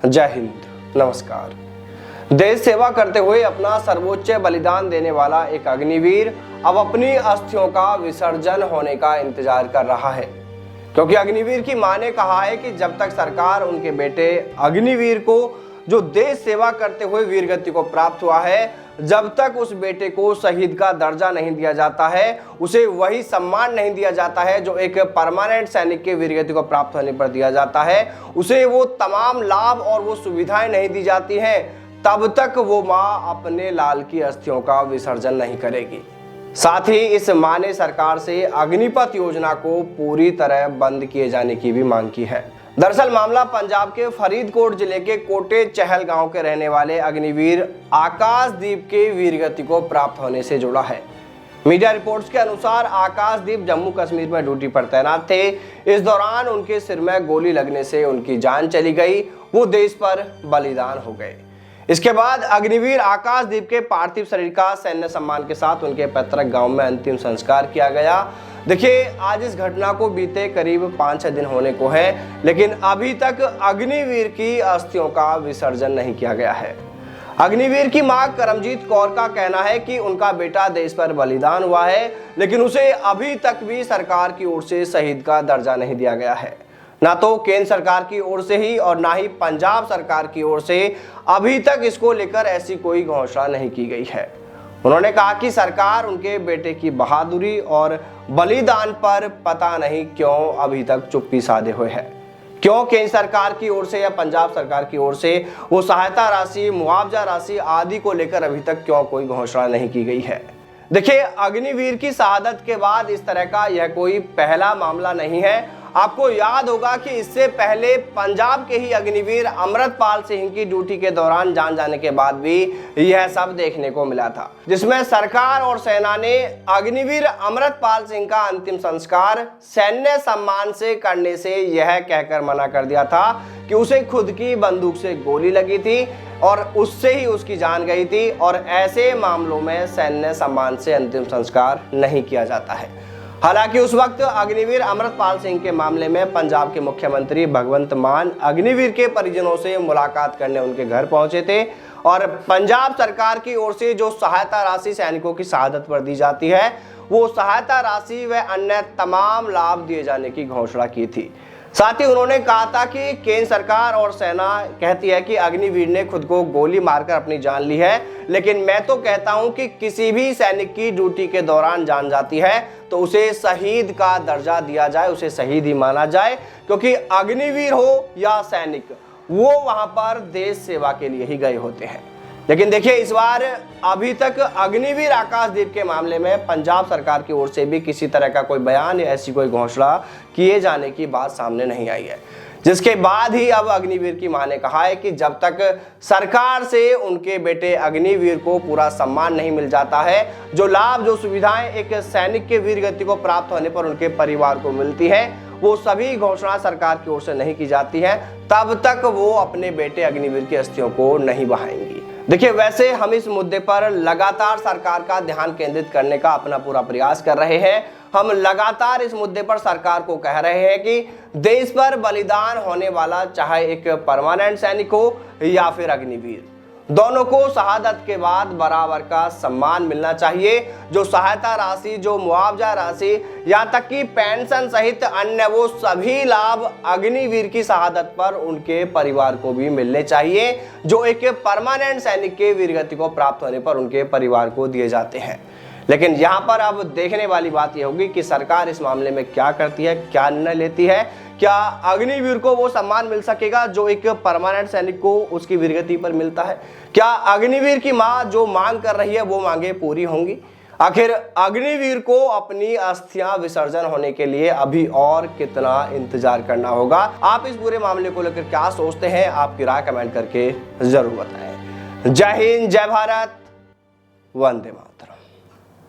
जय हिंद, नमस्कार। देश सेवा करते हुए अपना सर्वोच्च बलिदान देने वाला एक अग्निवीर अब अपनी अस्थियों का विसर्जन होने का इंतजार कर रहा है, क्योंकि अग्निवीर की मां ने कहा है कि जब तक सरकार उनके बेटे अग्निवीर को, जो देश सेवा करते हुए वीरगति को प्राप्त हुआ है, जब तक उस बेटे को शहीद का दर्जा नहीं दिया जाता है, उसे वही सम्मान नहीं दिया जाता है जो एक परमानेंट सैनिक के वीरगति को प्राप्त होने पर दिया जाता है, उसे वो तमाम लाभ और वो सुविधाएं नहीं दी जाती हैं, तब तक वो मां अपने लाल की अस्थियों का विसर्जन नहीं करेगी। साथ ही इस मां ने सरकार से अग्निपथ योजना को पूरी तरह बंद किए जाने की भी मांग की है। दरअसल मामला पंजाब के फरीदकोट जिले के कोटे चहल गांव के रहने वाले अग्निवीर आकाशदीप के वीरगति को प्राप्त होने से जुड़ा है। मीडिया रिपोर्ट्स के अनुसार आकाशदीप जम्मू कश्मीर में ड्यूटी पर तैनात थे। इस दौरान उनके सिर में गोली लगने से उनकी जान चली गई, वो देश पर बलिदान हो गए। इसके बाद अग्निवीर आकाशदीप के पार्थिव शरीर का सैन्य सम्मान के साथ उनके पैतृक गांव में अंतिम संस्कार किया गया। देखिए, आज इस घटना को बीते करीब 5-6 दिन होने को है, लेकिन अभी तक अग्निवीर की अस्थियों का विसर्जन नहीं किया गया है। अग्निवीर की मां करमजीत कौर का कहना है कि उनका बेटा देश पर बलिदान हुआ है, लेकिन उसे अभी तक भी सरकार की ओर से शहीद का दर्जा नहीं दिया गया है। ना तो केंद्र सरकार की ओर से ही और ना ही पंजाब सरकार की ओर से अभी तक इसको लेकर ऐसी कोई घोषणा नहीं की गई है। उन्होंने कहा कि सरकार उनके बेटे की बहादुरी और बलिदान पर पता नहीं क्यों अभी तक चुप्पी साधे हुए है। क्यों केंद्र सरकार की ओर से या पंजाब सरकार की ओर से वो सहायता राशि, मुआवजा राशि आदि को लेकर अभी तक क्यों कोई घोषणा नहीं की गई है। देखिए, अग्निवीर की शहादत के बाद इस तरह का यह कोई पहला मामला नहीं है। आपको याद होगा कि इससे पहले पंजाब के ही अग्निवीर अमृतपाल सिंह की ड्यूटी के दौरान जान जाने के बाद भी यह सब देखने को मिला था, जिसमें सरकार और सेना ने अग्निवीर अमृतपाल सिंह का अंतिम संस्कार सैन्य सम्मान से करने से यह कहकर मना कर दिया था कि उसे खुद की बंदूक से गोली लगी थी और उससे ही उसकी जान गई थी, और ऐसे मामलों में सैन्य सम्मान से अंतिम संस्कार नहीं किया जाता है। हालांकि उस वक्त अग्निवीर अमृतपाल सिंह के मामले में पंजाब के मुख्यमंत्री भगवंत मान अग्निवीर के परिजनों से मुलाकात करने उनके घर पहुंचे थे, और पंजाब सरकार की ओर से जो सहायता राशि सैनिकों की शहादत पर दी जाती है, वो सहायता राशि व अन्य तमाम लाभ दिए जाने की घोषणा की थी। साथ ही उन्होंने कहा था कि केंद्र सरकार और सेना कहती है कि अग्निवीर ने खुद को गोली मारकर अपनी जान ली है, लेकिन मैं तो कहता हूं कि किसी भी सैनिक की ड्यूटी के दौरान जान जाती है तो उसे शहीद का दर्जा दिया जाए, उसे शहीद ही माना जाए, क्योंकि अग्निवीर हो या सैनिक, वो वहां पर देश सेवा के लिए ही गए होते हैं। लेकिन देखिए, इस बार अभी तक अग्निवीर आकाशदीप के मामले में पंजाब सरकार की ओर से भी किसी तरह का कोई बयान या ऐसी कोई घोषणा किए जाने की बात सामने नहीं आई है, जिसके बाद ही अब अग्निवीर की मां ने कहा है कि जब तक सरकार से उनके बेटे अग्निवीर को पूरा सम्मान नहीं मिल जाता है, जो लाभ, जो सुविधाएं एक सैनिक के वीरगति को प्राप्त होने पर उनके परिवार को मिलती है, वो सभी घोषणा सरकार की ओर से नहीं की जाती है, तब तक वो अपने बेटे अग्निवीर की अस्थियों को नहीं बहाएंगी। देखिए, वैसे हम इस मुद्दे पर लगातार सरकार का ध्यान केंद्रित करने का अपना पूरा प्रयास कर रहे हैं। हम लगातार इस मुद्दे पर सरकार को कह रहे हैं कि देश पर बलिदान होने वाला, चाहे एक परमानेंट सैनिक हो या फिर अग्निवीर, दोनों को शहादत के बाद बराबर का सम्मान मिलना चाहिए। जो सहायता राशि, जो मुआवजा राशि, यहाँ तक कि पेंशन सहित अन्य वो सभी लाभ अग्निवीर की शहादत पर उनके परिवार को भी मिलने चाहिए, जो एक परमानेंट सैनिक के वीरगति को प्राप्त होने पर उनके परिवार को दिए जाते हैं। लेकिन यहाँ पर अब देखने वाली बात यह होगी कि सरकार इस मामले में क्या करती है, क्या निर्णय लेती है। क्या अग्निवीर को वो सम्मान मिल सकेगा जो एक परमानेंट सैनिक को उसकी वीरगति पर मिलता है? क्या अग्निवीर की मां जो मांग कर रही है वो मांगे पूरी होंगी? आखिर अग्निवीर को अपनी अस्थियां विसर्जन होने के लिए अभी और कितना इंतजार करना होगा? आप इस पूरे मामले को लेकर क्या सोचते हैं? आपकी राय कमेंट करके जरूर बताएं। जय हिंद, जय भारत, वंदे मातरम।